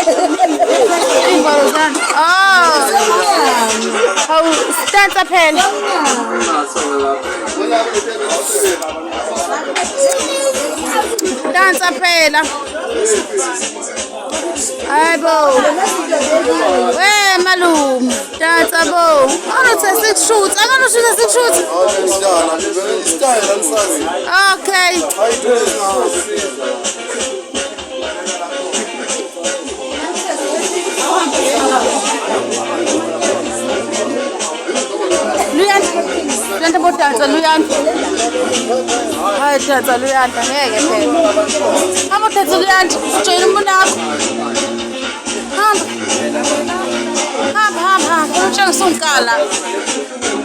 Oh, hawu stanza phela. Dansa phela. Hayibo. Malume, dansa bo. Anothe 6 shoots. Anganoshuta 6 shoots. Okay. Luyanda bodansa luyanda. Hayi dansa luyanda ngeke phela. Hamba dansa luyanda. Joyina umuntu wakho. Hamba. Hamba. Utshengisa unkala.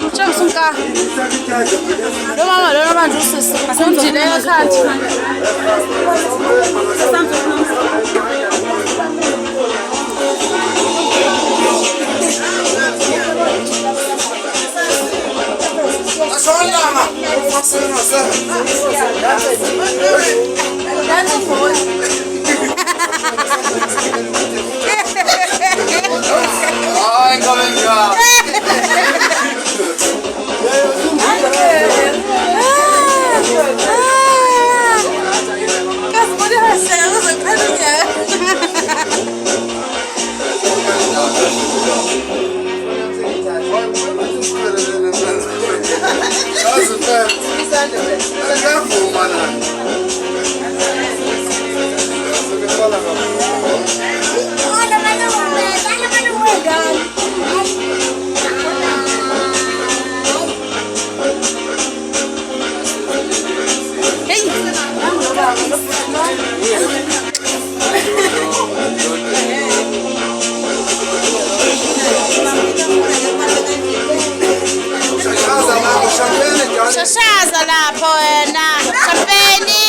Utshengisa unkala. Lo mama lona manje usisi. Asendile ekhanda. Shashaza lapho wena champeni.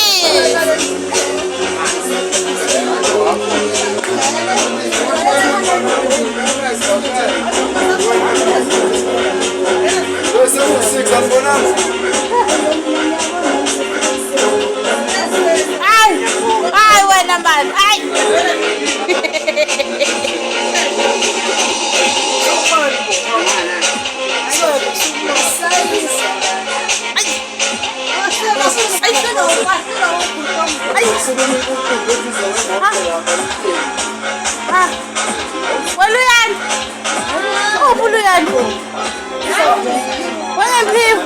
Ay wena man, ay. Waluyan. Oh, buluyan. Walang view.